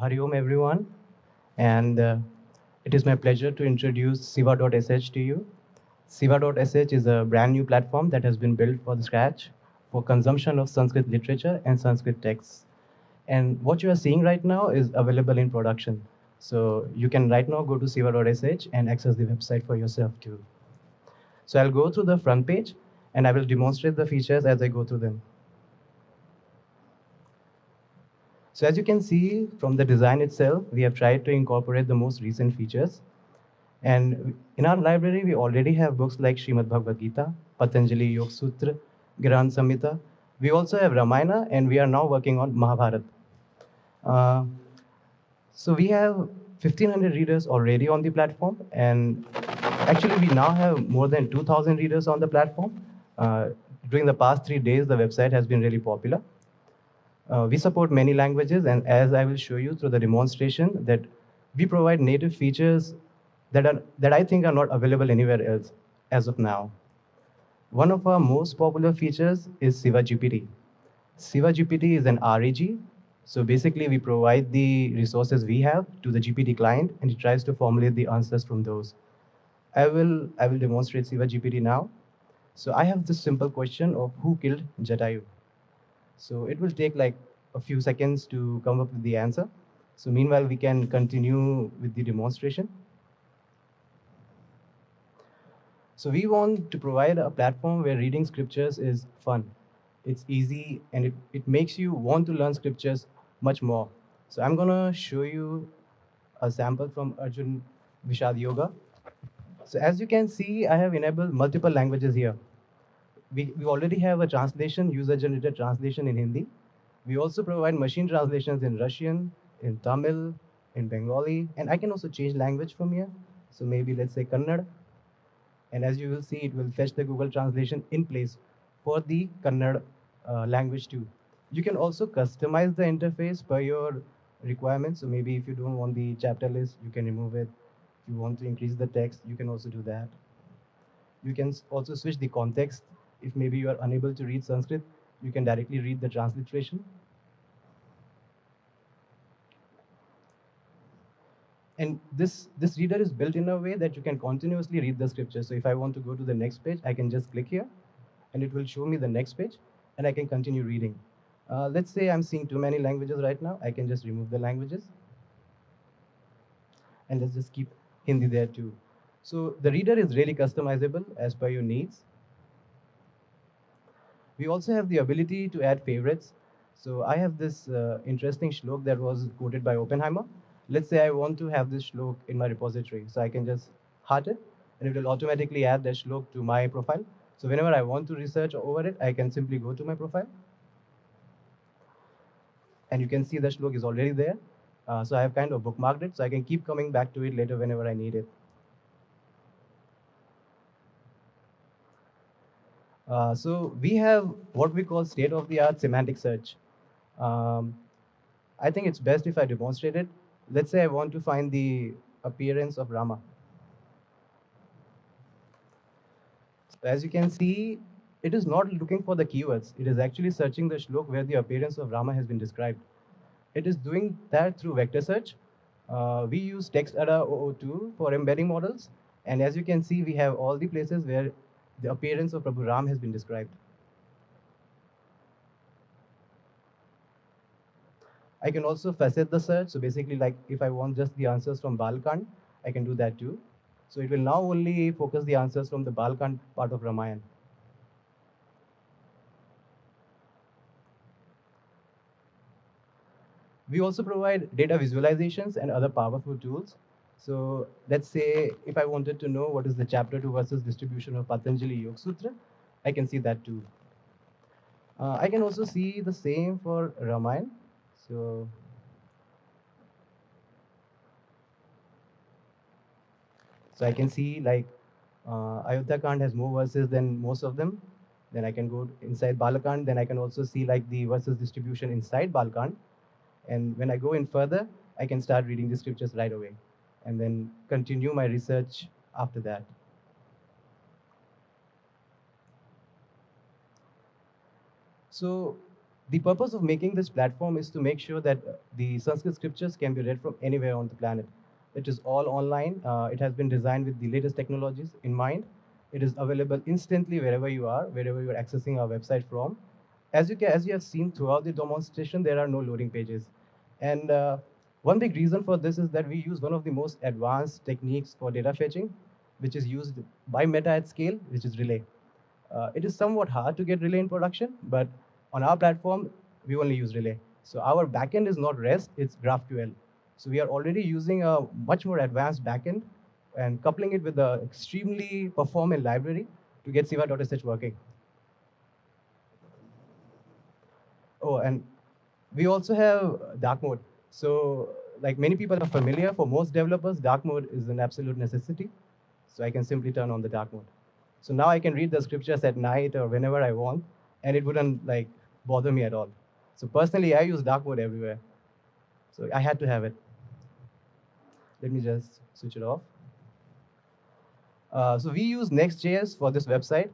Hari Om everyone, and it is my pleasure to introduce Siva.sh to you. Siva.sh is a brand new platform that has been built for the scratch for consumption of Sanskrit literature and Sanskrit texts. And what you are seeing right now is available in production. So you can right now go to siva.sh and access the website for yourself too. So I'll go through the front page and I will demonstrate the features as I go through them. So as you can see from the design itself, we have tried to incorporate the most recent features. And in our library, we already have books like Srimad Bhagavad Gita, Patanjali Yoga Sutra, Granth Samhita. We also have Ramayana, and we are now working on Mahabharata. Uh, so we have 1,500 readers already on the platform, and actually we now have more than 2,000 readers on the platform. During the past 3 days, the website has been really popular. We support many languages, and as I will show you through the demonstration, that we provide native features that I think are not available anywhere else as of now. One of our most popular features is Siva GPT. Siva GPT is an RAG. So basically, we provide the resources we have to the GPT client, and it tries to formulate the answers from those. I will demonstrate Siva GPT now. So I have this simple question of who killed Jatayu. So it will take like a few seconds to come up with the answer. So meanwhile, we can continue with the demonstration. So we want to provide a platform where reading scriptures is fun. It's easy and it makes you want to learn scriptures much more. So I'm gonna show you a sample from Arjun Vishad Yoga. So as you can see, I have enabled multiple languages here. We already have a translation, user-generated translation in Hindi. We also provide machine translations in Russian, in Tamil, in Bengali, and I can also change language from here. So maybe let's say Kannada. And as you will see, it will fetch the Google translation in place for the Kannada language too. You can also customize the interface per your requirements. So maybe if you don't want the chapter list, you can remove it. If you want to increase the text, you can also do that. You can also switch the context. If maybe you are unable to read Sanskrit, you can directly read the transliteration. And this reader is built in a way that you can continuously read the scripture. So if I want to go to the next page, I can just click here, and it will show me the next page, and I can continue reading. Let's say I'm seeing too many languages right now. I can just remove the languages, and let's just keep Hindi there too. So the reader is really customizable as per your needs. We also have the ability to add favorites. So I have this interesting shlok that was quoted by Oppenheimer. Let's say I want to have this shlok in my repository. So I can just heart it, and it will automatically add that shlok to my profile. So whenever I want to research over it, I can simply go to my profile. And you can see the shlok is already there. So I have kind of bookmarked it, so I can keep coming back to it later whenever I need it. So we have what we call state-of-the-art semantic search. Um, I think it's best if I demonstrate it. Let's say I want to find the appearance of Rama. So as you can see, it is not looking for the keywords. It is actually searching the shlok where the appearance of Rama has been described. It is doing that through vector search. We use TextAda 002 for embedding models. And as you can see, we have all the places where the appearance of Prabhu Ram has been described. I can also facet the search. So basically, like if I want just the answers from Balkand, I can do that too. So it will now only focus the answers from the Balkand part of Ramayana. We also provide data visualizations and other powerful tools. So let's say if I wanted to know what is the chapter to versus distribution of Patanjali Yoga Sutra, I can see that too. I can also see the same for Ramayana. So I can see like Ayodhya Kand has more verses than most of them. Then I can go inside Balakand. Then I can also see like the verses distribution inside Balakand. And when I go in further, I can start reading the scriptures right away and then continue my research after that. So The purpose of making this platform is to make sure that the Sanskrit scriptures can be read from anywhere on the planet. It is all online. It has been designed with the latest technologies in mind. It is available instantly wherever you are, wherever you are accessing our website from. As you have seen throughout the demonstration, there are no loading pages. And one big reason for this is that we use one of the most advanced techniques for data fetching, which is used by Meta at scale, which is Relay. It is somewhat hard to get Relay in production, but on our platform, we only use Relay. So our backend is not REST, it's GraphQL. So we are already using a much more advanced backend and coupling it with the extremely performant library to get Siva.sh working. Oh, and we also have dark mode. So like many people are familiar, for most developers, dark mode is an absolute necessity. So I can simply turn on the dark mode. So now I can read the scriptures at night or whenever I want, and it wouldn't like bother me at all. So personally, I use dark mode everywhere. So I had to have it. Let me just switch it off. So we use Next.js for this website.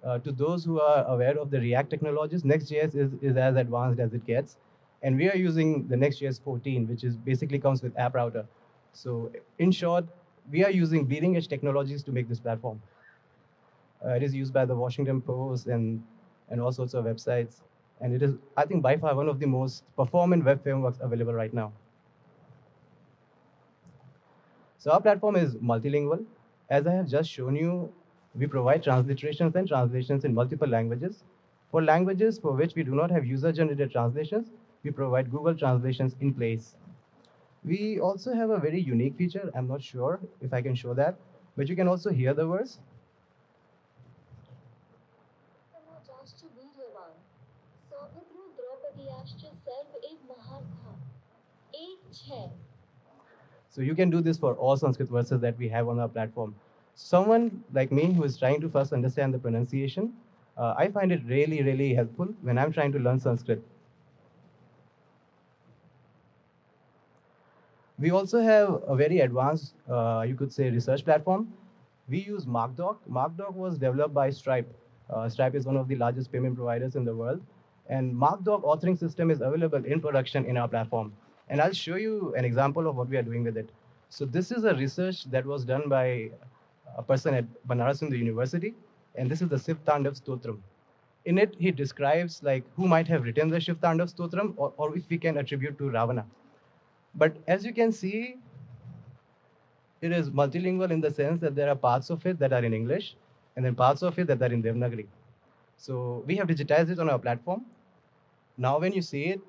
To those who are aware of the React technologies, Next.js is as advanced as it gets. And we are using the Next.js 14, which is basically comes with App Router. So in short, we are using bleeding edge technologies to make this platform. It is used by the Washington Post and all sorts of websites. And it is, I think, by far one of the most performant web frameworks available right now. So our platform is multilingual. As I have just shown you, we provide transliterations and translations in multiple languages. For languages for which we do not have user-generated translations, we provide Google translations in place. We also have a very unique feature. I'm not sure if I can show that, but you can also hear the words. So you can do this for all Sanskrit verses that we have on our platform. Someone like me who is trying to first understand the pronunciation, I find it really, really helpful when I'm trying to learn Sanskrit. We also have a very advanced, you could say, research platform. We use MarkDoc. MarkDoc was developed by Stripe. Stripe is one of the largest payment providers in the world. And MarkDoc authoring system is available in production in our platform. And I'll show you an example of what we are doing with it. So this is a research that was done by a person at Banaras Hindu University. And this is the Shiv Tandav Stotram. In it, he describes like who might have written the Shiv Tandav Stotram or if we can attribute to Ravana. But as you can see, it is multilingual in the sense that there are parts of it that are in English and then parts of it that are in Devanagari. So we have digitized it on our platform. Now when you see it,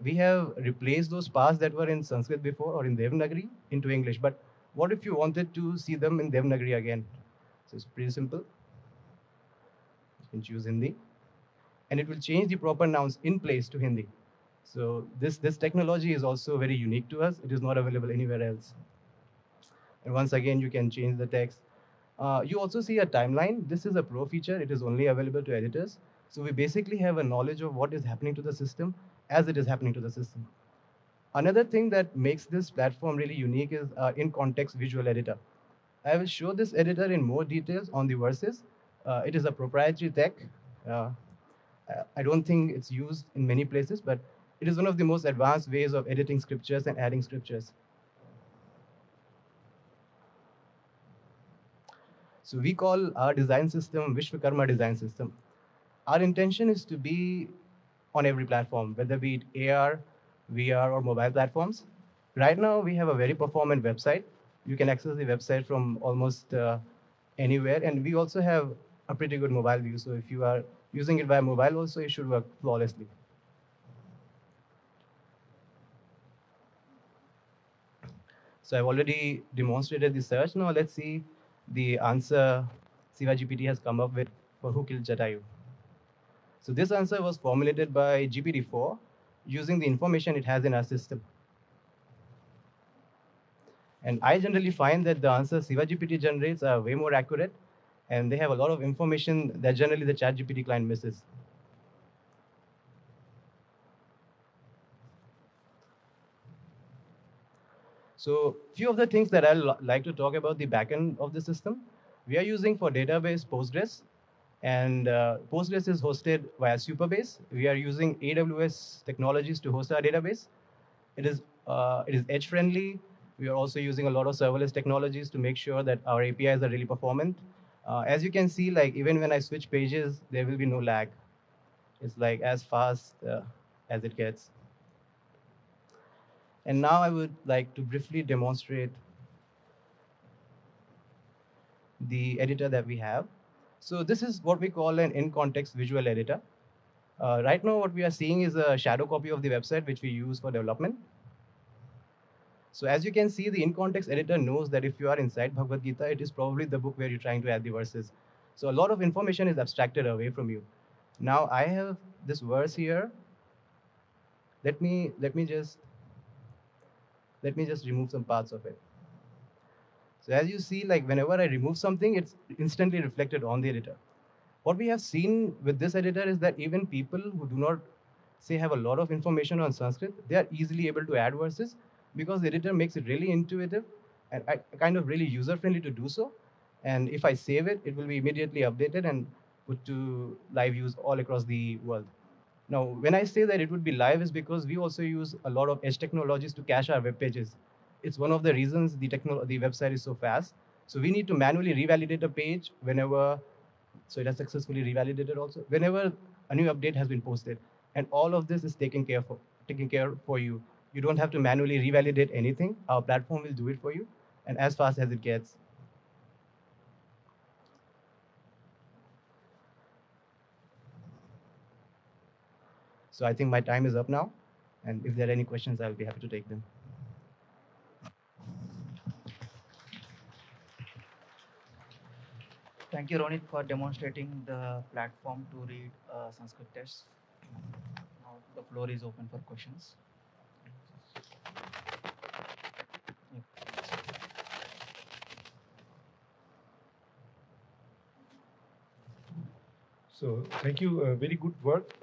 we have replaced those parts that were in Sanskrit before or in Devanagari into English. But what if you wanted to see them in Devanagari again? So it's pretty simple. You can choose Hindi. And it will change the proper nouns in place to Hindi. So this technology is also very unique to us. It is not available anywhere else. And once again, you can change the text. You also see a timeline. This is a pro feature. It is only available to editors. So we basically have a knowledge of what is happening to the system as it is happening to the system. Another thing that makes this platform really unique is in-context visual editor. I will show this editor in more details on the verses. It is a proprietary tech. Uh, I don't think it's used in many places, but it is one of the most advanced ways of editing scriptures and adding scriptures. So we call our design system Vishwakarma design system. Our intention is to be on every platform, whether be it AR, VR, or mobile platforms. Right now, we have a very performant website. You can access the website from almost anywhere, and we also have a pretty good mobile view. So if you are using it via mobile also, it should work flawlessly. So I've already demonstrated the search. Now let's see the answer CYGPT has come up with for who killed Jatayu. So this answer was formulated by GPT-4 using the information it has in our system. And I generally find that the answers CYGPT generates are way more accurate, and they have a lot of information that generally the ChatGPT client misses. So few of the things that I'd like to talk about the backend of the system. We are using for database Postgres. And Postgres is hosted via Superbase. We are using AWS technologies to host our database. It is edge friendly. We are also using a lot of serverless technologies to make sure that our APIs are really performant. As you can see, like even when I switch pages, there will be no lag. It's like as fast as it gets. And now I would like to briefly demonstrate the editor that we have. So this is what we call an in-context visual editor. Right now, what we are seeing is a shadow copy of the website, which we use for development. So as you can see, the in-context editor knows that if you are inside Bhagavad Gita, it is probably the book where you're trying to add the verses. So a lot of information is abstracted away from you. Now I have this verse here. Let me just remove some parts of it. So as you see, like whenever I remove something, it's instantly reflected on the editor. What we have seen with this editor is that even people who do not say have a lot of information on Sanskrit, they are easily able to add verses because the editor makes it really intuitive and kind of really user friendly to do so. And if I save it, it will be immediately updated and put to live use all across the world. Now, when I say that it would be live is because we also use a lot of edge technologies to cache our web pages. It's one of the reasons the website is so fast. So we need to manually revalidate a page whenever, so it has successfully revalidated also, whenever a new update has been posted. And all of this is taken care for you. You don't have to manually revalidate anything. Our platform will do it for you and as fast as it gets. So I think my time is up now. And if there are any questions, I'll be happy to take them. Thank you, Ronit, for demonstrating the platform to read Sanskrit tests. Now the floor is open for questions. So thank you, very good work.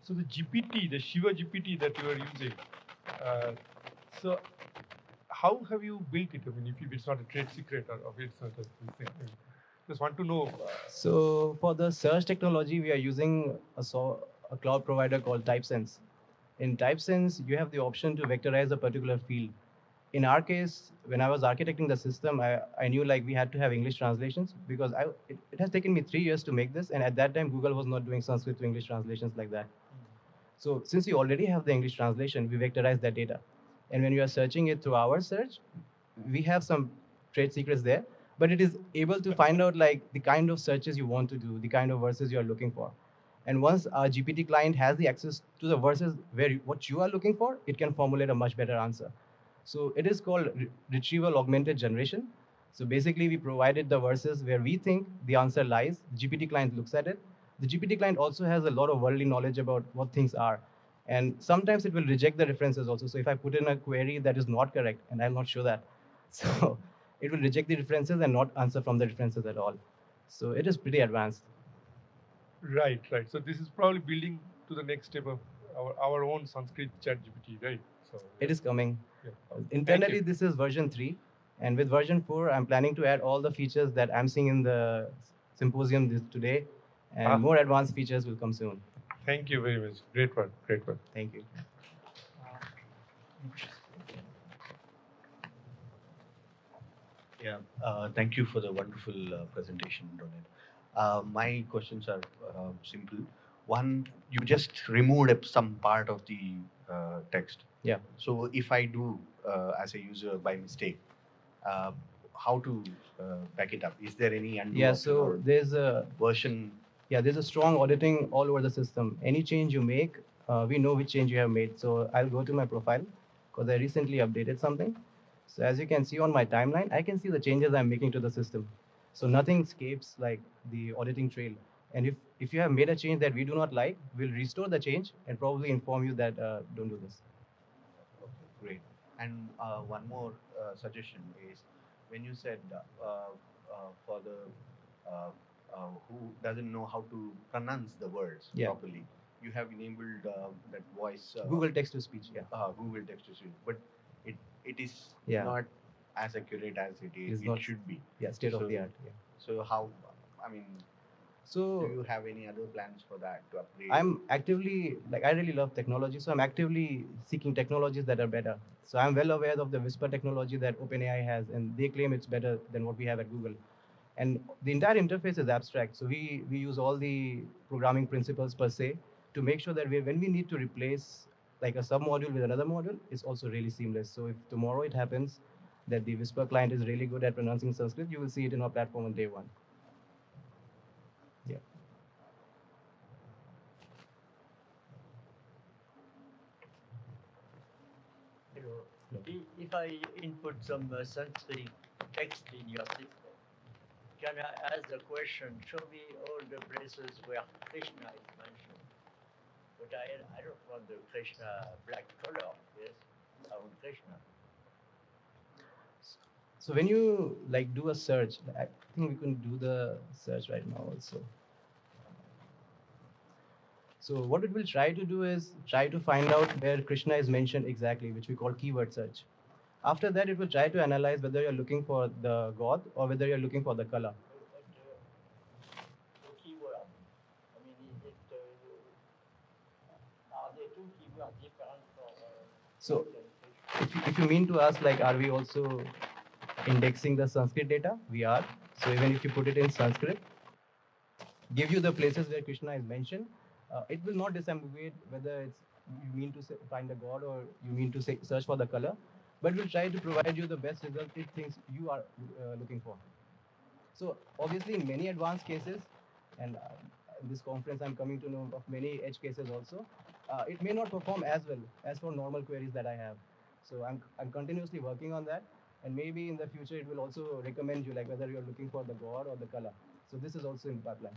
So the GPT, the Shiva GPT that you are using, uh, so how have you built it? I mean, if it's not a trade secret or if it's not a thing, I mean, just want to know. So for the search technology, we are using a cloud provider called TypeSense. In TypeSense, you have the option to vectorize a particular field. In our case, when I was architecting the system, I knew like we had to have English translations because it has taken me 3 years to make this. And at that time, Google was not doing Sanskrit to English translations like that. So since you already have the English translation, we vectorize that data. And when you are searching it through our search, we have some trade secrets there, but it is able to find out like the kind of searches you want to do, the kind of verses you are looking for. And once our GPT client has the access to the verses what you are looking for, it can formulate a much better answer. So it is called retrieval augmented generation. So basically, we provided the verses where we think the answer lies. GPT client looks at it. The GPT client also has a lot of worldly knowledge about what things are. And sometimes it will reject the references also. So if I put in a query that is not correct, and I'm not sure that, so it will reject the references and not answer from the references at all. So it is pretty advanced. Right, right. So this is probably building to the next step of our own Sanskrit chat GPT, right? So It is coming. Yeah. Internally, this is version 3. And with version 4, I'm planning to add all the features that I'm seeing in the symposium today. And more advanced features will come soon. Thank you very much. Great work. Great work. Thank you. Yeah, thank you for the wonderful presentation, Ronit. My questions are simple. One, you just removed some part of the text. Yeah. So if I do as a user by mistake, uh, how to back it up? Is there any undo Yeah, option so or there's a version? yeah, there's a strong auditing all over the system. Any change you make, we know which change you have made. So I'll go to my profile because I recently updated something. So as you can see on my timeline, I can see the changes I'm making to the system. So nothing escapes like the auditing trail. And if you have made a change that we do not like, we'll restore the change and probably inform you that don't do this. Okay, great. And one more suggestion is when you said for the who doesn't know how to pronounce the words Yeah. properly, you have enabled that voice. Google text to speech, yeah. Google text to speech, but it is Yeah. not as accurate as it It's it not- should be. Yeah, state of the art. Yeah. So how? I mean, So Do you have any other plans for that to upgrade? I'm actively, like, I really love technology, so I'm actively seeking technologies that are better. So I'm well aware of the Whisper technology that OpenAI has, and they claim it's better than what we have at Google. And the entire interface is abstract, so we use all the programming principles per se to make sure that when we need to replace like a sub module with another module, it's also really seamless. So if tomorrow it happens that the Whisper client is really good at pronouncing Sanskrit, you will see it in our platform on day one. Yeah. Hello. If I input some Sanskrit text in your system, can I ask the question, show me all the places where Krishna is mentioned? But I don't want the Krishna black color, yes? I want Krishna. So when you like do a search, I think we can do the search right now also. So what it will try to do is try to find out where Krishna is mentioned exactly, which we call keyword search. After that, it will try to analyze whether you're looking for the god or whether you're looking for the color. But the keyword, I mean, is it, are the two keywords different for So Krishna? if you mean to ask, like, are we also indexing the Sanskrit data? We are. So even if you put it in Sanskrit, give you the places where Krishna is mentioned, it will not disambiguate whether it's you mean to find a god or you mean to search for the color, but will try to provide you the best result it thinks you are looking for. So obviously, in many advanced cases, and in this conference, I'm coming to know of many edge cases also. It may not perform as well as for normal queries that I have. So I'm continuously working on that, and maybe in the future it will also recommend you like whether you're looking for the god or the color. So this is also in the pipeline.